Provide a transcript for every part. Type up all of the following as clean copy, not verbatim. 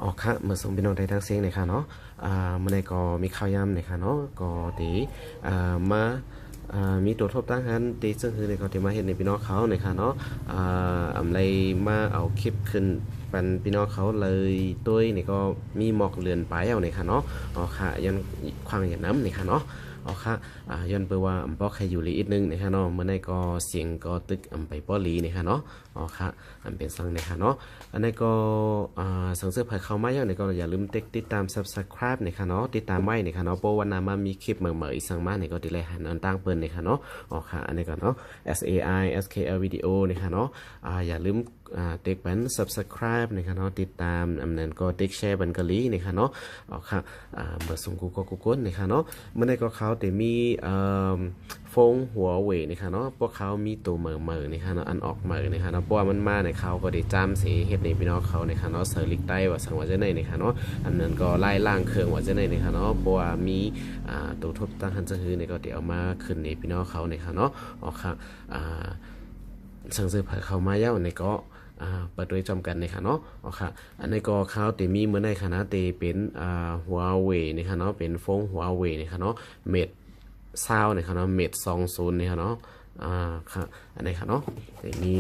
อ๋อค่ะเมื่อส่งพี่น้องได้ทั้งเสียงเลยค่ะเนาะเมื่อใดก็มีข่าวย่ำเลยค่ะเนาะก็ตีมามีตัวทบตั้งหันตีซึ่งคือในก็ที่มาเห็นในพี่น้องเขาเลยค่ะเนาะอะไรมาเอาคลิปขึ้นเป็นพี่น้องเขาเลยด้วยนี่ก็มีหมอกเลือนไปเอาเนี่ยค่ะเนาะอ๋อค่ะยันควางอย่างน้ำเนี่ยค่ะเนาะอ๋อค่ะย้อนไปว่าป้อใครอยู่ลีอีกนึงนะคะเนาะเมื่อในก็เสียงก็ตึกไปป้อลีนะคะเนาะอ๋อค่ะเป็นสังนะคะเนาะอันนี้ก็สังเสริมใครเข้ามาอย่างนี้ก็อย่าลืมติดตาม subscribe นะคะเนาะติดตามไว้นะคะเนาะเพราะวันหน้ามามีคลิปใหม่ๆอีกสังมาเนี่ยก็ติดเลยหันอันตั้งเปิ้นนะคะเนาะอ๋อค่ะอันนี้ก็เนาะ SKL วิดีโอนะคะเนาะอย่าลืมติ๊กเป็น subscribe นะคะเนาะติดตามอันนั้นก็ติ๊กแชร์บันกะลีนะคะเนาะอ๋อค่ะเบอร์ส่งกูก็กูก้นนะคะเนาะเมื่อในก็เขาแต่มีฟงหัวเว่ยนะคะเนาะพวกเขามีตัวเหม่อนะคะเนาะอันออกเหม่อนะคะเนาะเพราะว่ามันมาในเขาก็ได้จำเสียเฮ็ดในพี่น้องเขานะคะเนาะเสริกใต้ว่าสังว่าจะไหนนะคะเนาะอันนั้นก็ไล่ล่างเครื่องว่าจะไหนนะคะเนาะเพราะว่ามีตัวทบตั้งหันจะคือในก็เดี๋ยวเอามาขึ้นในพี่น้องเขานะคะเนาะอ๋อค่ะสังเสริมเขามาเย้าในก็เปิดด้วยจำกันนะคะเนาะอ๋อค่ะอันนี้ก็เขาแต่มีเหมือนในคณะเตเป็นหัวเว่ยนะคะเนาะเป็นฟงหัวเว่ยนะคะเนาะเม็ดซาวนะครับเนาะเม็ด20นะครับเนาะค่ะอันนี้ครับเนาะแต่มี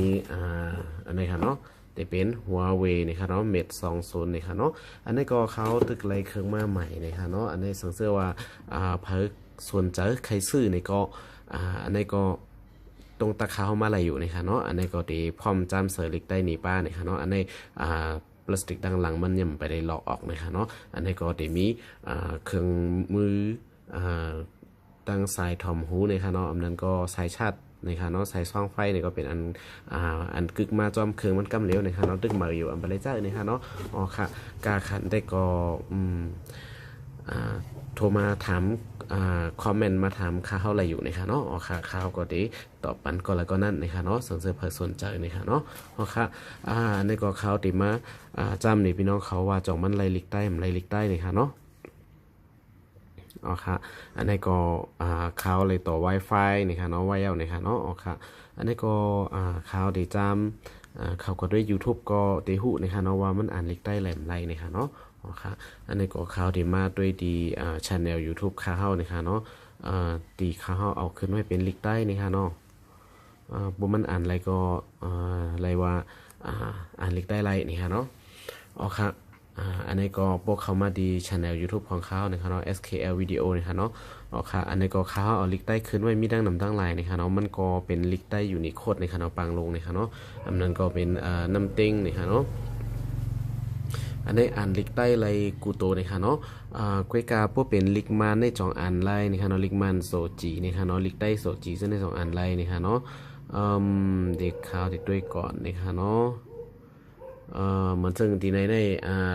อันนี้ครับเนาะแต่เป็นหัวเว่ยนะครับเนาะเม็ด20นะครับเนาะอันนี้ก็เขาตึกไล่เครื่องมาใหม่นะครับเนาะอันนี้สังเกตว่าเพิ่งส่วนเจอใครซื้อในก็อันนี้ก็ตรงตะเขามาอะไรอยู่นะคะเนาะอันนี้ก็ดีพร้อมจำเสริกได้หนีป้านะคะเนาะอันนี้พลาสติกดังหลังมันยังไปได้หลอกออกนะคะเนาะอันนี้ก็ดีมีเครื่องมือตั้งสายทอมหูนะคะเนาะอันนั้นก็สายชาตินะคะเนาะสายซ่องไฟเนี่ยก็เป็นอันกึกมาจอมเครื่องมันกำเหลวนะคะเนาะตึกมาอยู่อันไปเลยจ้านะคะเนาะอ๋อค่ะกาขันได้ก็โทรมาถามคอมเมนต์มาถามค่าเท่าไรอยู่นะคะเนาะอ๋อค่ะข่าวก็ดีตอบปันก็แล้วก็นั่นนะคะเนาะสนใจเพื่อสนใจนะคะเนาะอ๋อค่ะในก็ข่าวติมาจำนี่พี่น้องเขาว่าจองมันไรลิกใต้มันไรลิกใต้นะคะเนาะอ๋อค่ะอันนี้ก็ข่าวเลยต่อ Wi-Fi นะคะเนาะไว้เอานะคะเนาะอ๋อค่ะอันนี้ก็ข่าวดีจำเขาก็ด้วย YouTube ก็ตีหูนะคะเนาะว่ามันอ่านลิกใต้แหลมไรนะคะเนาะอ๋อค่ะอันนี้ก็ข่าวดีมาด้วยดีchannel YouTube ข่าวนะคะเนาะตีข่าวเอาขึ้นไว้เป็นลิกใต้นะคะเนาะบุมันอ่านอะไรก็อะไรว่าอ่านลิกใต้ไรนะคะเนาะอ๋อค่ะอันนี้ก็พวกเขามาดี channel YouTube ของเขานะครับเนาะ SKL วิดีโอนะครับเนาะอ๋อค่ะอันนี้ก็เขาเอาลิกใต้ขึ้นไว้มีดังนำดังลายนะครับเนาะมันก็เป็นลิกใต้อยู่ในโคดนะครับเนาะปางลงนะครับเนาะอันนั้นก็เป็นน้ำเต็งนะครับเนาะอันนี้อ่านลิกใต้ไรกูโตนะครับเนาะกวยกาพวกเป็นลิกมันในจองอ่านไล่นะครับเนาะลิกมันโซจีนะครับเนาะลิกใต้โซจีซึ่งในจองอ่านไล่นะครับเนาะเด็กข่าวติดด้วยก่อนนะครับเนาะเหมือนซึ่งที่ใน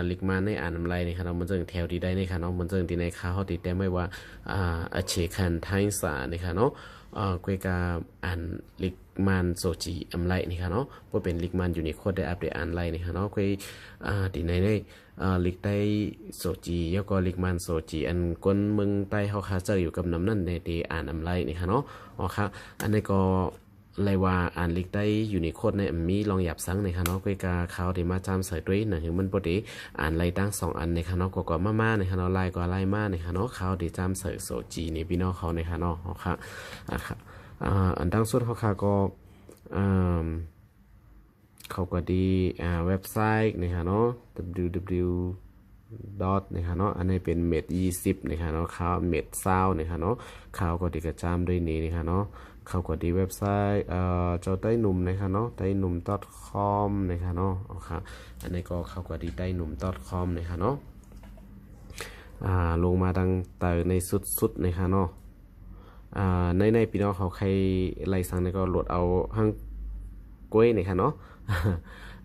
ลิกมาในอ่านอะไรนี่ครับมันซึ่งแถวที่ได้นี่ครับเนาะมันซึ่งที่ในข่าวเขาติดแต้มไว้ว่าอเชคันไทสานี่ครับเนาะกวยกาอ่านลิกมันโซจีอัมไลนี่ครับเนาะว่าเป็นลิกมันอยู่ในโคดได้อัปเดตอ่านไลนี่ครับเนาะกวยที่ในลิกใต้โซจีแล้วก็ลิกมันโซจีอันก้นเมืองใต้เขาคาเจออยู่กับน้ำนั่นในที่อ่านอัมไลนี่ครับเนาะอ๋อครับอันนี้ก็เลยว่าอ่านลิกได้อยู่ในโคดในมีลองหยับซังในค่ะเนาะก็กาเขาที่มาจำใส่ด้วยหนังมันปกติอ่านไล่ตั้ง2อันในค่ะเนาะก็มาในค่ะเนาะไล่ก็ไล่มาในค่ะเนาะเขาที่จำใส่โซจีในพี่น้องเขาในค่ะเนาะค่ะค่ะอันตั้งสุดเขาค่ะก็เขาก็ดีเว็บไซต์นะคะเนาะ www นะคะเนาะอันนี้เป็นเม็ด20นะคะเนาะข่าวเม็ดเศร้านะคะเนาะข่าวก็ดีกระจำด้วยนี้นะคะเนาะเข้าก็ดีเว็บไซต์เจ้าใต้หนุ่มนะคะเนาะใต้หนุ่ม .com นะคะเนาะค่ะอันนี้ก็เข้าก็ดีใต้หนุ่ม .com นะคะเนาะลงมาดังแต่ในสุดนะคะเนาะในพี่น้องเขาใครไล่สั่งในก็โหลดเอาห้างกล้วยนะคะเนาะ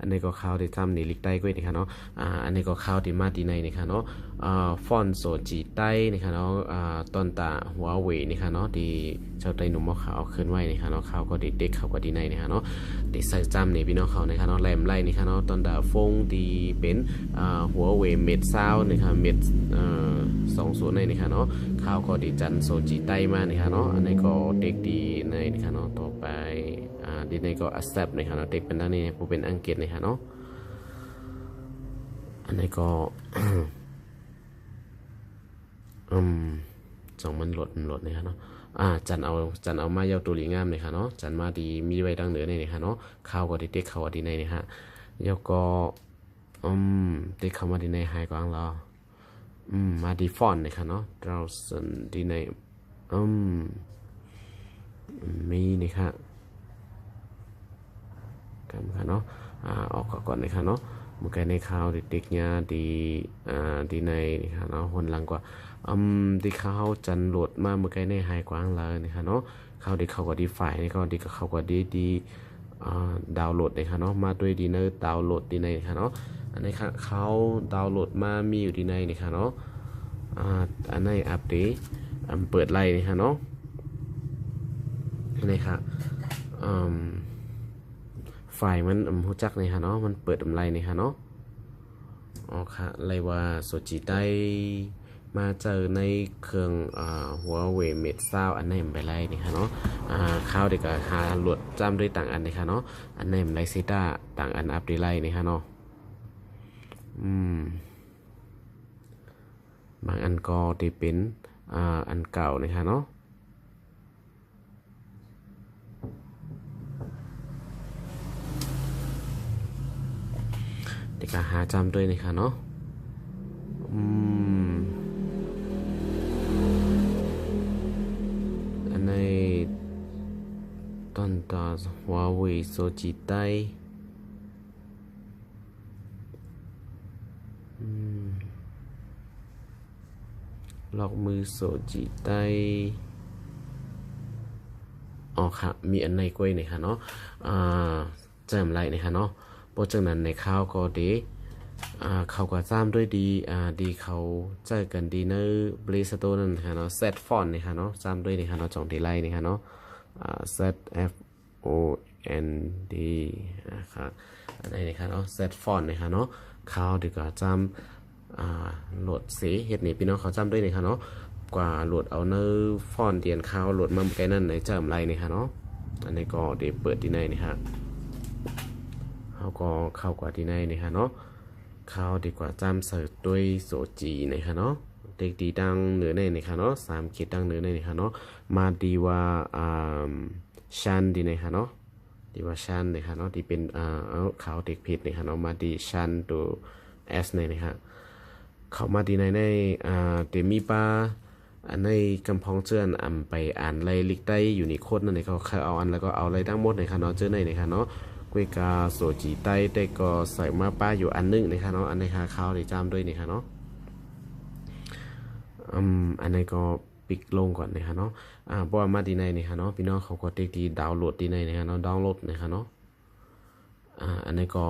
อันนี้ก็ข่าวที่จำนี่ลิกใต้กล้วยนะคะเนาะอันนี้ก็ข่าวที่มาที่ในนะคะเนาะฟอนโซจีใต้นะคะเนาะตอนตาหัวเว่ยนะคะเนาะที่เจ้าไต้หนุ่มเขาเอาขึ้นไว้นะคะเนาะข่าวก็เด็กเขาก็ดีในนะคะเนาะที่ใส่จำนี่พี่น้องเขานะคะเนาะแหลมไล่นะคะเนาะตอนตาฟงที่เป็นหัวเว่ยเม็ดซาวนะคะเม็ด20ในนะคะเนาะข่าวก็ดีจันโซจีใต้มานะคะเนาะอันนี้ก็เด็กดีในนะคะเนาะต่อไปดีในก็ accept นะครับเนาะเด็กเป็นด้านนี้ผู้เป็นอังกฤษนะคะเนาะ อันนี้ก็ จ่องมันหลดนะครับเนาะจันเอามาเยาตัวหลีงามเลยค่ะเนาะจันมาดีมีไว้ดังเหนือเนี่ยค่ะเนาะข้าวก็ได้เด็กข้าวดีในเนี่ยฮะเยาก็เด็กเข้ามาดีในไฮกวางเรามาดีฟอนเนี่ยค่ะเนาะเราสันดีในมีนี่ค่ะกันค่ะเนาะออกก่อนเลยค่ะเนาะเมื่อกี้ในข่าวเด็กๆเนี่ยดีในนี่ค่ะเนาะคนหลังกว่าที่เขาจันโหลดมาเมื่อกี้ในไฮกว้างเลยนี่ค่ะเนาะเขาดีเขาก็ดีฝ่ายนี่ก็ดีกับเขาก็ดีดาวน์โหลดนี่ค่ะเนาะมาด้วยดีเนอร์ดาวน์โหลดดีในนี่ค่ะเนาะอันนี้ค่ะเขาดาวน์โหลดมามีอยู่ดีในนี่ค่ะเนาะอันนี้อัปเดตเปิดไล่นี่ค่ะเนาะนี่ค่ะไฟมันหูจักนี่ค่ะเนาะมันเปิดไรนี่ค่ะเนาะอ๋อค่ะไรว่าสจิได้มาเจอในเครื่องหัวเว่ยเมดซาวอันไหนไปไรนี่ค่ะเนาะข้าวเด็กหาหลวดจำด้วยต่างอันนี่ค่ะเนาะอันไหนไรเซต้าต่างอันอัปเดตไรนี่ค่ะเนาะบางอันก็ได้เป็นอันเก่านี่ค่ะเนาะเด็กหาจำด้วยนี่ค่ะเนาะอันในตอนต่อหัวเว่ยโซจิไตล็อกมือโซจิไตอ๋อค่ะมีอันในกล้วยนี่ค่ะเนาะแจมไรนี่ค่ะเนาะเพราะฉะนั้นในข้าวก็ดีเขาก็ซ้ำด้วยดีเขาเจอกันดีเนอร์บริสโตนั่นค่ะเนาะเซตฟอนนี่ค่ะเนาะซ้ำด้วยนี่ค่ะเนาะจ่องดีไลนี่ค่ะเนาะเซต F O N D ค่ะอันนี้นี่ค่ะเนาะเซตฟอนนี่ค่ะเนาะเขาดีกว่าจำโหลดสีเฮ็ดนี่พี่น้องเขาจำด้วยนี่ค่ะเนาะกว่าโหลดเอาเนอร์ฟอนเดียนเขาโหลดมาไกลนั่นในเจมไรนี่ค่ะเนาะอันนี้ก็เดี๋ยวเปิดดีในนี่ค่ะเขาก็เข้ากว่าดีในนี่ค่ะเนาะเขาดีกว่าจำเสิร์ชด้วยโซจีนะคะเนาะเด็กดีดังเหนือในนะคะเนาะ3 ขีดดังเหนือในนะคะเนาะมาดีว่าชันดีนะคะเนาะดีว่าชันนะคะเนาะที่เป็นเขาเด็กผิดนะคะเนาะมาดีชันตัว S ในนะคะเขามาดีในเดมีปาอันในกำพองเจือนไปอ่านไรลิกได้อยู่ในโคดนั่นเองเขาเอาอันแล้วก็เอาอะไรทั้งหมดนะคะเนาะเจอในนะคะเนาะกวยกาโซจีไต้ได้ก็ใส่มาป้าอยู่อันนึงนะคะเนาะอันในขาข้าวได้จามด้วยนะคะเนาะอันในก็ปิกลงก่อนนะคะเนาะเพราะว่ามาดีในนะคะเนาะพี่น้องเขาก็เด็กดีดาวน์โหลดดีในนะคะเนาะดาวน์โหลดนะคะเนาะอันนี้ก็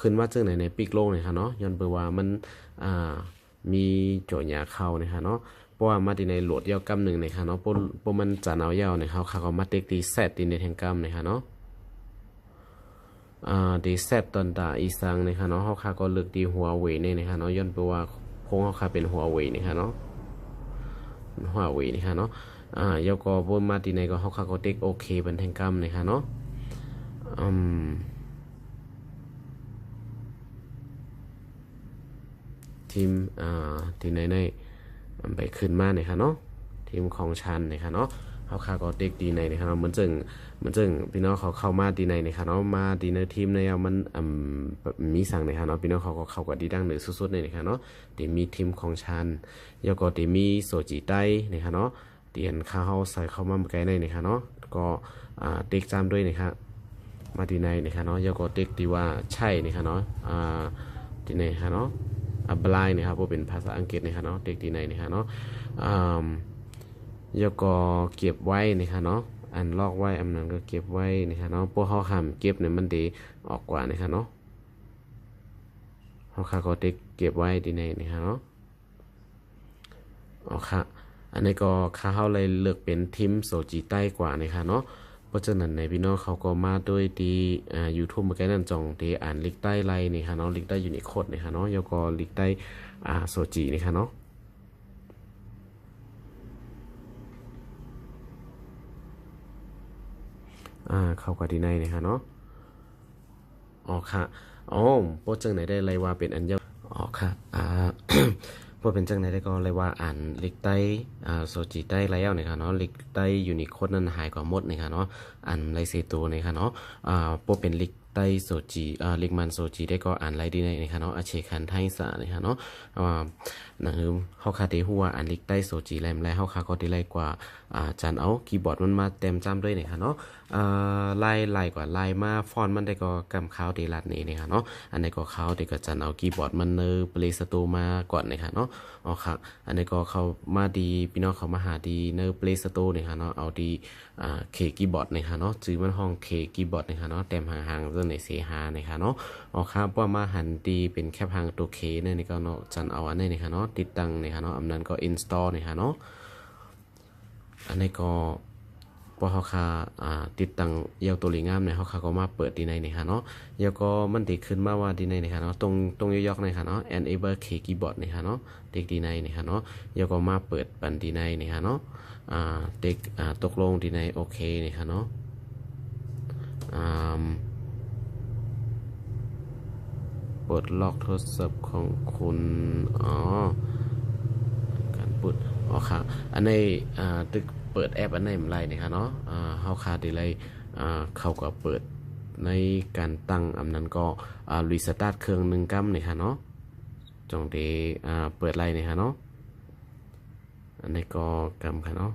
ขึ้นว่าเจอในปิกลงนะคะเนาะย้อนเบอร์ว่ามันมีโจทย์ยาเข้านะคะเนาะเพราะว่ามาดีในโหลดยาวกำหนึ่งนะคะเนาะเพราะมันจะเอายาวนะคะเขาก็มาเด็กดีเซตดีในแทงกำนะคะเนาะดีเซตตอนตาอีสังนะคะเนาะเขาก็เลือกดีหัวเว่ยเนี่ยนะคะเนาะย้อนไปว่าโค้งเขาเป็นหัวเว่ยนะคะเนาะหัวเว่ยนะคะเนาะยาก็บนมาตีในก็เขาก็เด็กโอเคเป็นแทงกำนะคะเนาะทีมทีในไปขึ้นมาเนี่ยค่ะเนาะทีมของชันเนี่ยค่ะเนาะเขาก็เด็กดีในนะครับมันจึงพี่น้องเขาเข้ามาดีในนะครับเนาะมาดีในทีมในมันมีสั่งนะครับเนาะพี่น้องเขาก็เข้ากับดีดังเหนือสุดๆในนะครับเนาะเดี๋ยวมีทีมของชันแล้วก็เดี๋ยวมีโซจิไต้นะครับเนาะเตียนเขาใส่เข้ามาไกลในนะครับเนาะก็เด็กจำด้วยนะครับมาดีในนะครับเนาะแล้วก็เด็กดีว่าใช่นะครับเนาะดีในครับเนาะบลายนะครับว่าเป็นภาษาอังกฤษนะครับเนาะเด็กดีในนะครับเนาะแล้วก็เก็บไว้นะคะเนาะอันลอกไว้อันนั้นก็เก็บไว้นะคะเนาะพวกเขาห้ามเก็บเนี่ยมันดีออกกว่านะคะเนาะเขาก็เด็กเก็บไว้ดีในนะคะเนาะอ๋อค่ะอันนี้ก็เขาเลยเลือกเป็นทีมโซจิใต้กว่านะคะเนาะเพราะฉะนั้นในพี่น้องเขาก็มาด้วยดีYouTube เมื่อกี้นั่นจองดีอ่านลิกใต้ไลนี่ค่ะเนาะลิกใต้อยู่ในโคดนะคะเนาะแล้วก็ลิกใต้โซจินะคะเนาะเข้ากับดีในนะคะเนาะอ๋อค่ะโปรเจกต์ไหนได้ไรว่าเป็นอันยาว ค่ะพวกเป็นจังไหนได้ก็เลยว่าอ่านลิกใต้โซจิใต้แล้วนะครับเนาะลิกใต้ยูนิโคดนั้นหายกว่าหมดนะครับเนาะอ่านไรเซโตนะครับเนาะพวกเป็นลิกใต้โซจิลิกมันโซจิได้ก็อ่านไรดีในนะครับเนาะอาเชคันไทสะนะครับเนาะหนังเฮาคาเตหัวอ่านลิกใต้โซจิแลมและเฮาคาก็ได้ไล่กว่าจานเอาคีย์บอร์ดมันมาเต็มจำด้วยนะครับเนาะไล่กว่าไล่มาฟอนต์มันได้ก็กำข้าวเดลัดนี่นะครับเนาะอันนี้ก็ข้าวเดก็จานเอาคีย์บอร์ดมันเนอร์เพลย์สโตมาก่อนนะครับเนาะอ๋อค่ะอันนี้ก็เขามาดีพี่น้องเขามาหาดีเนอร์เพลย์สโตนี่ค่ะเนาะเอาดีเคคีย์บอร์ดนี่ค่ะเนาะจื้อมันห้องเคคีย์บอร์ดนี่ค่ะเนาะเต็มห่างๆเรื่องในเสียหานี่ค่ะเนาะอ๋อค่ะว่ามาหันดีเป็นแค่พังตัวเคนี่ก็เนาะจันเอาอันนี้นี่ค่ะเนาะติดตั้งนี่ค่ะเนาะอันนั้นก็ install นี่ค่ะเนาะอันนี้ก็พอเขาคาติดตั้งเยาวตัวหลีงามเนี่ยเขาคาก็มาเปิดดีในนี่ค่ะเนาะเยาวก็มันติดขึ้นมาว่าดีในนี่ค่ะเนาะตรงยกๆนี่ค่ะเนาะ enable key keyboard นี่ค่ะเนาะเด็กดีในนี่ค่ะเนาะเยาวก็มาเปิดปันดีในนี่ค่ะเนาะเด็กตกลงดีในโอเคนี่ค่ะเนาะเปิดล็อกโทรศัพท์ของคุณการปุดอ๋อค่ะอันนี้ตึกเปิดแอปอันไหนมันไรนี่ค่ะเนาะเฮาคาดีเลยเขาก็เปิดในการตั้งอันนั้นก็รีสตาร์ทเครื่อง1กัมนี่ค่ะเนาะจงดีเปิดไรนี่ค่ะเนาะอันนี้ก็กัมค่ะเนาะ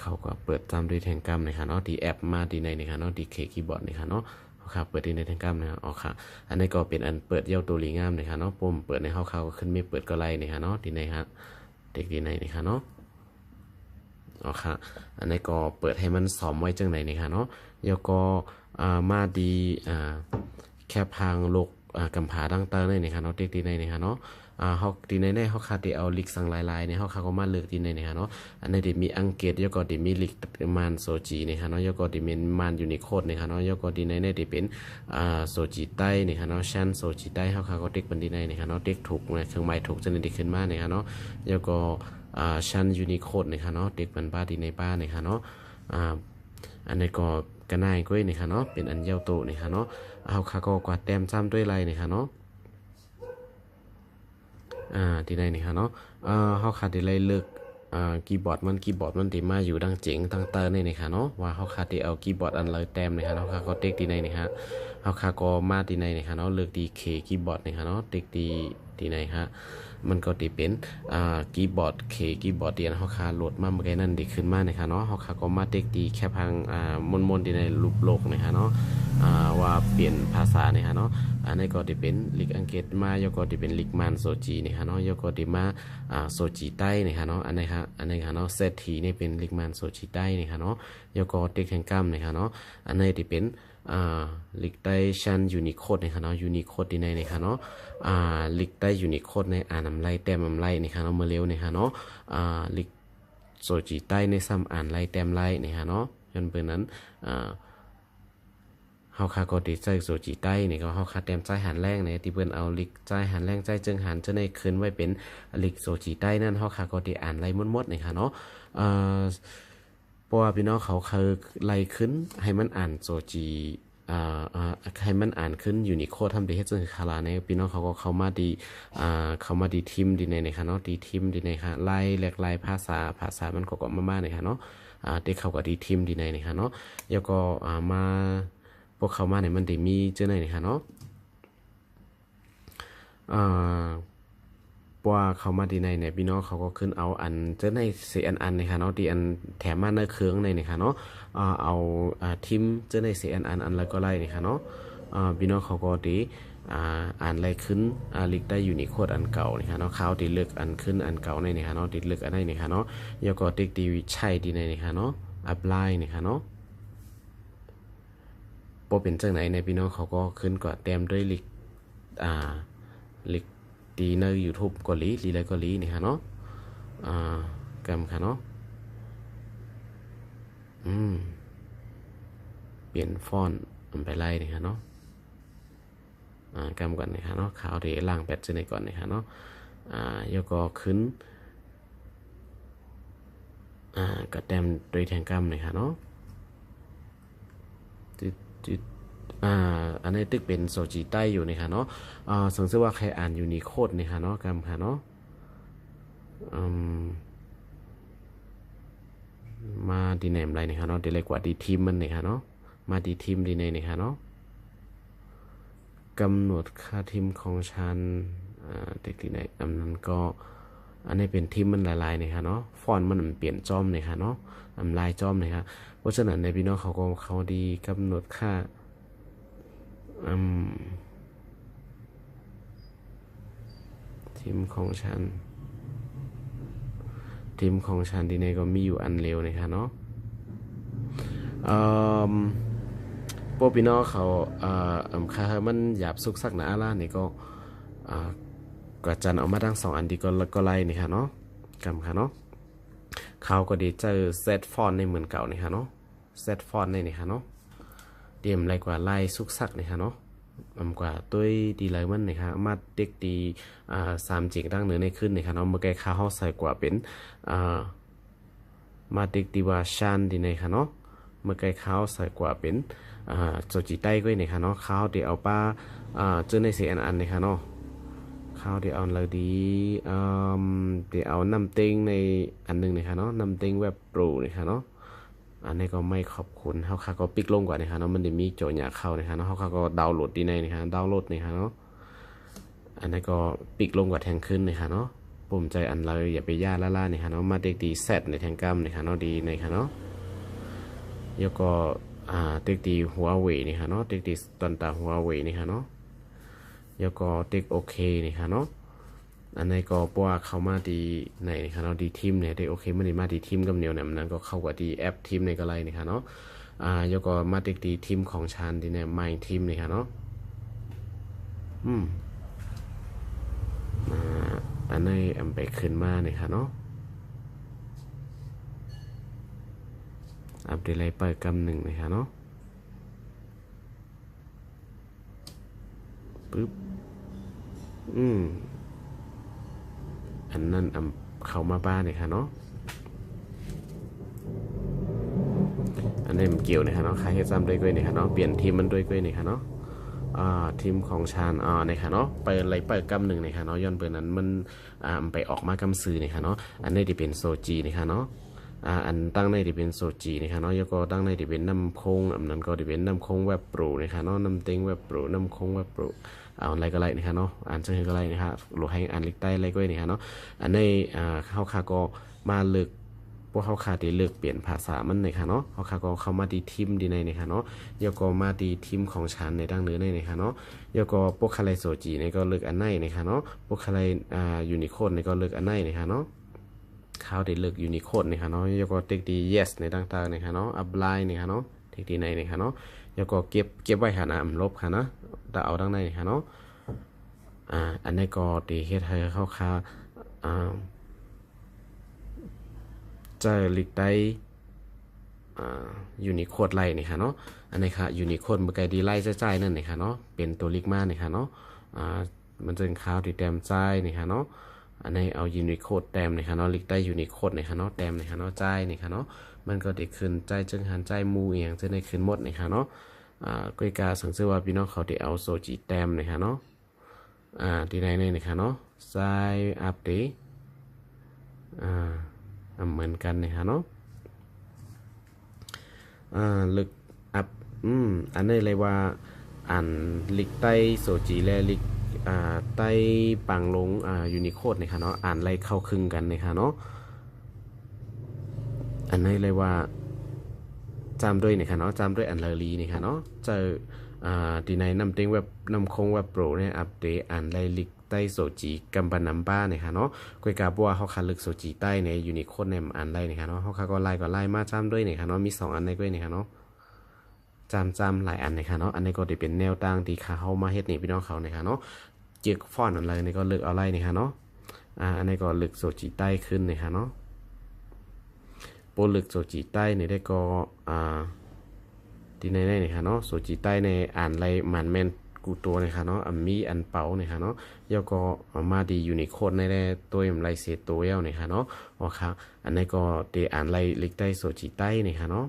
เขาก็เปิดตามด้วยแทงกัมนี่ค่ะเนาะดีแอปมาดีในนี่ค่ะเนาะดีเคคีย์บอร์ดนี่ค่ะเนาะครับเปิดที่ในแทงกัมนะอ๋อค่ะอันนี้ก็เป็นอันเปิดเย้าตัวหลีงามนี่ค่ะเนาะปุ่มเปิดในเขาขึ้นไม่เปิดก็ไล่นี่ค่ะเนาะดีในฮะเด็กดีในนี่ค่ะเนาะอ๋อค่ะอันนี้ก็เปิดให้มันสอมไว้จังไหนนี่ค่ะเนาะแล้วก็มาดีแค่พังโลกกำผาตั้งเตอร์นี่ค่ะเนาะเด็กดีในนี่ค่ะเนาะเขาดีในเขาคาดีเอาลิกสั่งลายๆเนี่ยเขาก็มาเลือกดีในนี่ค่ะเนาะอันนี้ดีมีอังเกตแล้วก็ดีมีลิกมันโซจีนี่ค่ะเนาะแล้วก็ดีมีมันยูนิโคดนี่ค่ะเนาะแล้วก็ดีในดีเป็นโซจิใต้นี่ค่ะเนาะชั้นโซจิใต้เขาก็เด็กเป็นดีในนี่ค่ะเนาะเด็กถูกเครื่องหมายถูกจะดีขึ้นมาเนี่ยค่ะเนาะแล้วก็ชั้นยูนิโคดนี่ค่ะเนาะเด็กเป็นบ้าดีในบ้านนี่ค่ะเนาะอันนี้ก็กระนายก้อยนี่ค่ะเนาะเป็นอันเย้าโตนี่ค่ะเนาะเอาค่ะก็กวาดแต้มซ้ำด้วยลายนี่ค่ะเนาะที่ใดนี่ค่ะเนาะเขาขาดที่ไรเลือกคีย์บอร์ดมันที่มาอยู่ดังเจ๋งตั้งเตอร์นี่ค่ะเนาะว่าเขาขาดที่เอาคีย์บอร์ดอันเลยแต้มนี่ค่ะเนาะเขาเต็กที่ใดนี่ค่ะเขาขาก็มาที่ใดนี่ค่ะเนาะเลือกดีเคคีย์บอร์ดนี่ค่ะเนาะเต็กที่ใดฮะมันก็ที่เป็นคีย์บอร์ดเคคีย์บอร์ดเดียนเขาขาโหลดมาเมื่อกี้นั่นดีขึ้นมานี่ค่ะเนาะเขาขาก็มาเต็กดีแค่พังมนที่ในรูปโลกนี่ค่ะเนาะว่าเปลี่ยนภาษานี่ค่ะเนาะอันนี้ก็จะเป็นลิกอังกฤษมายก็จะเป็นลิกมันโซจีนี่ค่ะเนาะยก็จะมาโซจีใต้นี่ค่ะเนาะอันนี้ค่ะเนาะเซตทีนี่เป็นลิกมันโซจีใต้นี่ค่ะเนาะยก็เต็กแห่งกรรมนี่ค่ะเนาะอันนี้จะเป็นลิกใต้ชั้นยูนิโคดนี่ค่ะเนาะยูนิโคดที่ในนี่ค่ะเนาะลิกใต้ยูนิโคดในอ่านอำไลแต้มอำไลนี่ค่ะเนาะเมื่อเร็วนี่ค่ะเนาะลิกโซจีใต้ในซ้ำอ่านไล่แต้มไล่นี่ค่ะเนาะจนเป็นนั้นเฮาคาก็ติใจโซจิใต้นี่ก็เฮาคาเต็มใจหันแรงในที่เปิ้นเอาลิกใจหันแรงใจจึงหันจะได้ขึ้นไว้เป็นลิกโซจิใต้นั่นเฮาคาก็ติอ่านไล่มดๆนี่ค่ะเนาะเพราะว่าพี่น้องเขาคือไล่ขึ้นให้มันอ่านโซจิให้มันอ่านขึ้นยูนิโคดทำดีให้จนคาราในพี่น้องเขาก็เข้ามาดีเข้ามาดีทีมดีในค่ะเนาะดีทีมดีในค่ะไล่แหลกไล่ภาษามันก็มากๆนี่ค่ะเนาะเด็กเขาก็ดีทีมดีในนี่ค่ะเนาะแล้วก็มาพวกเขามาเนี่ยมันได้มีเจ้าไหนนี่ค่ะเนาะว่าเขามาดีในเนี่ยพี่น้องเขาก็ขึ้นเอาอันเจ้าในเสียอันนี่ค่ะเนาะดีอันแถมมาในเครื่องในนี่ค่ะเนาะเอาทิมเจ้าในเสียอันแล้วก็ไล่นี่ค่ะเนาะพี่น้องเขาก็ดีอ่านอะไรขึ้นลิกได้อยู่ในโคดอันเก่านี่ค่ะเนาะเขาตีเลือกอันขึ้นอันเก่าในนี่ค่ะเนาะตีเลือกอันไหนนี่ค่ะเนาะแล้วก็ติ๊กดีวิชัยดีในนี่ค่ะเนาะอัพไลน์นี่ค่ะเนาะพอเป็นจังไหนในพี่น้องเขาก็ขึ้นก็เต็มด้วยลิกดีใน YouTube เกาหลีลีไรเกาหลีนี่ฮะเนาะกำค่ะเนาะเปลี่ยนฟอนต์ไปไล่นี่ฮะเนาะกำก่อนนี่ฮะเนาะขาวที่ล่างแปดเจนก่อนนี่ฮะเนาะแล้วก็ขึ้นก็เต็มด้วยแทงกำนี่ฮะเนาะ อันนี้ตึกเป็นโซจิใต้อยู่นะคะเนาะสงสัยว่าใครอ่านยูนิโคดนะคะเนาะกำค่ะเนาะมาดีเนมอะไรนะคะเนาะดีเลยกว่าดีทีมมันนะคะเนาะมาดีทีมดีเนนะคะเนาะกำหนดค่าทีมของฉันเด็กที่ไหนอันนั้นก็อันนี้เป็นทีมมันหลายๆนะคะเนาะฟอนต์มันเปลี่ยนจอมนะคะเนาะลายจอมนะคะเพราะฉะนั้นในพี่น้องเขาดีกำหนดค่าทีมของฉันดีเนก็มีอยู่อันเร็วนะคะเนาะพวกพี่น้องเขาค่ามันหยาบซุกซักหนาล่านี่ก็กระจันเอามาทั้ง2อันดีก็ไล่นี่ค่ะเนาะกำค่ะเนาะเขาก็ดีเจอเซตฟอนในเหมือนเก่านี่ค่ะเนาะเซตฟอนในนี่ค่ะเนาะเตรียมไรกว่าไล่ซุกซักนี่ค่ะเนาะกว่าตัวดีไรมันนี่ค่ะมาเด็กดี3จิกดั้งเหนือในขึ้นนี่ค่ะเนาะเมื่อกี้ข้าวใส่กว่าเป็นมาเด็กดีว่าชันดีในค่ะเนาะเมื่อกี้ข้าวใส่กว่าเป็นโจจีใต้ก็นี่ค่ะเนาะข้าวเดี๋ยวเอาป้าเจอในเสียอันนี่ค่ะเนาะข้าวเดี๋ยวเอาเลยดีเดี๋ยวเอาน้ำเต็งในอันนึงนี่ค่ะเนาะน้ำเต็งแบบปรูนี่ค่ะเนาะอันนี้ก็ไม่ขอบคุณเขาค่ะก็ปิกลงกว่านี่ค่ะเนาะมันจะมีโจทย์อยากเข้านี่ค่ะเนาะเขาค่ะก็ดาวน์โหลดดีในนี่ค่ะดาวน์โหลดนี่ค่ะเนาะอันนี้ก็ปิกลงกว่าแทงขึ้นนี่ค่ะเนาะปุ่มใจอันเลยอย่าไปย่าล่านี่ค่ะเนาะมาเด็กดีเซตในแทงกัมนี่ค่ะเนาะดีในค่ะเนาะแล้วก็เด็กดีหัวเว่ยนี่ค่ะเนาะเด็กดีตอนตาหัวเว่ยนี่ค่ะเนาะแล้วก็เด็กโอเคนี่ค่ะเนาะอันนี้ก็เพราะว่าเขามาดีในนี่ค่ะเนาะดีทีมเนี่ยได้โอเคมันได้มาดีทีมกับเหนียวเนี่ยมันก็เข้ากับดีแอปทีมในก็ไรนี่ค่ะเนาะแล้วก็มาเด็กดีทีมของชานดีเนี่ยไม่ทีมนี่ค่ะเนาะอันนี้ไปขึ้นมานี่ค่ะเนาะอัปเดตอะไรเปิดกำหนึ่งนี่ค่ะเนาะปึ๊บอันนั้นเข้ามาบ้านนี่ค่ะเนาะอันนี้มันเกี่ยวนี่ค่ะเนาะใครให้จำด้วยก้อยนี่ค่ะเนาะเปลี่ยนทีมมันด้วยก้อยนี่ค่ะเนาะทีมของชาญนี่ค่ะเนาะเปิดอะไรเปิดกำหนึ่งนี่ค่ะเนาะย้อนเปิดนั้นมันไปออกมากำซื้อนี่ค่ะเนาะอันนี้ที่เป็นโซจีนี่ค่ะเนาะอันตั้งในที่เป็นโซจีนี่ค่ะเนาะแล้วก็ตั้งในที่เป็นน้ำคงอันนั้นก็ที่เป็นน้ำคงแบบปรูนี่ค่ะเนาะน้ำเต็งแบบปรูน้ำคงแบบปรูเอาอะไรก็ไรนี่ค่ะเนาะอ่านเชิงก็ไรนี่ค่ะหรือให้อ่านลิกใต้อะไรก็นี่ค่ะเนาะอันนี้เข้าคาก็มาเลือกพวกเขาขาดีเลือกเปลี่ยนภาษามันนี่ค่ะเนาะเขาขาก็เข้ามาดีทีมดีในนี่ค่ะเนาะแล้วก็มาดีทีมของฉันในดังเนื้อในนี่ค่ะเนาะแล้วก็พวกคาไรโซจีนี่ก็เลือกอันไหนนี่ค่ะเนาะพวกคาไรยูนิโคดนี่ก็เลือกอันไหนนี่ค่ะเนาะเขาได้เลือกยูนิโคดนี่ค่ะเนาะแล้วก็เทคดี yes ในต่างๆนี่ค่ะเนาะอัพไลน์นี่ค่ะเนาะเทคดีในนี่ค่ะเนาะแล้วก็เก็บไว้ค่ะนะลบค่ะนะแต่เอาดังในนี่ค่ะเนาะอันนี้ก็ดีเฮ็ดให้เขาขาจะลิกได้ยูนิโคดไล่นี่ค่ะเนาะอันนี้ค่ะยูนิโคดเมื่อกี้ดีไล่ใจนั่นนี่ค่ะเนาะเป็นตัวลิกมานี่ค่ะเนาะมันจะเป็นข่าวที่แต้มใจนี่ค่ะเนาะอันนี้เอายูนิโคดแต้มนี่ค่ะเนาะลิกได้ยูนิโคดนี่ค่ะเนาะแต้มนี่ค่ะเนาะใจนี่ค่ะเนาะมันก็ได้ขึ้นใจจึงหันใจมูเอียงจะได้ขึ้นหมดนี่ค่ะเนาะกุยกาสังเกตว่าพี่น้องเขาได้เอาโซจิแต้มนี่ค่ะเนาะที่ไหนนี่ค่ะเนาะใจอัปเดตเหมือนกันนี่ค่ะเนาะลึกอัพอันนี้เลยว่าอ่านลิกใต้โซจีและลิกใต้ปังลงยูนิโคดนี่ค่ะเนาะอ่านไรเข้าครึ่งกันนี่ค่ะเนาะอันนี้เลยว่าจำด้วยนี่ค่ะเนาะจำด้วยอันเลอรีนี่ค่ะเนาะเจอดีในนำเต็งแบบนำคงแบบโปรเนี่ยอัปเดตอ่านไรลิกใต้โซจีกัมปนัมบ้าเนี่ยค่ะเนาะกุยกาบัวเขาคันลึกโซจีใต้ในยูนิโคดเนี่ยอ่านไรเนี่ยค่ะเนาะเขาคันก็ไล่มาจำด้วยเนี่ยค่ะเนาะมี2อันในด้วยเนี่ยค่ะเนาะจำหลายอันเนี่ยค่ะเนาะอันนี้ก็จะเป็นแนวตั้งที่เขามาเฮ็ดนี่พี่น้องเขาเนี่ยค่ะเนาะเจียกฟอนอะไรนี่ก็เลือกเอาไรเนี่ยค่ะเนาะอันนี้ก็ลึกโซจีใต้ขึ้นเนี่ยค่ะเนาะโปรลึกโซจีใต้เนี่ยได้ก็ที่ในนี่ค่ะเนาะโซจิใต้ในอ่านไรมันแมนกูตัวนี่ค่ะเนาะมีอันเป๋านี่ค่ะเนาะแล้วก็มาดียูนิโคดในได้ตัวไรเศษตัวเย้านี่ค่ะเนาะอ๋อค่ะอันนี้ก็เตอ่านไรลิกใต้โซจิใต้นี่ค่ะเนาะ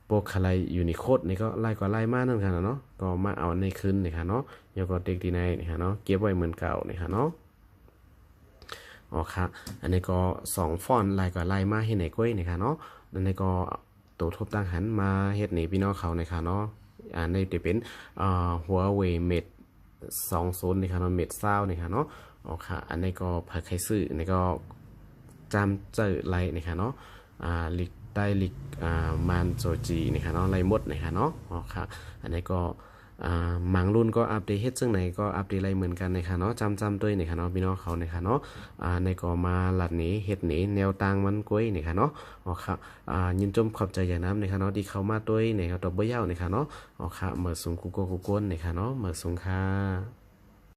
โปรคาไลยูนิโคดนี่ก็ไล่กว่าไล่มากนั่นค่ะเนาะก็มาเอาในคืนนี่ค่ะเนาะแล้วก็เด็กดีในนี่ค่ะเนาะเก็บไว้เหมือนเก่านี่ค่ะเนาะอ๋อค่ะอันนี้ก็2ฟอนต์ไล่กว่าไล่มาให้ไหนก้อยนี่ค่ะเนาะอันนี้ก็ตัวทบตั้งหันมาเฮ็ดนี่พี่น้องเขานี่ค่ะเนาะในจะเป็นหัวเว่ยเม็ด20นี่ค่ะเนาะเม็ด20นี่ค่ะเนาะอ๋อค่ะอันนี้ก็ผักไข่ซื่ออันนี้ก็จำเจอไล่นี่ค่ะเนาะลิกได้ลิกมานโจจีนี่ค่ะเนาะไล่หมดนี่ค่ะเนาะอ๋อค่ะอันนี้ก็หมังรุ่นก็อัปเดตเฮ็ดซึ่งไหนก็อัปเดตอะไรเหมือนกันนะคะเนาะจำด้วยนะคะเนาะพี่น้องเขานะคะเนาะในก็มาหลัดนี้เฮ็ดนี้แนวต่างมันก้อยนะคะเนาะอ๋อค่ะยินจมขอบใจอย่างน้ำนะคะเนาะที่เข้ามาด้วยนะคะตัวบ่ยาวนะคะเนาะอ๋อค่ะเมื่อสูงกูโกกูก้นนะคะเนาะเมื่อสูงค่ะ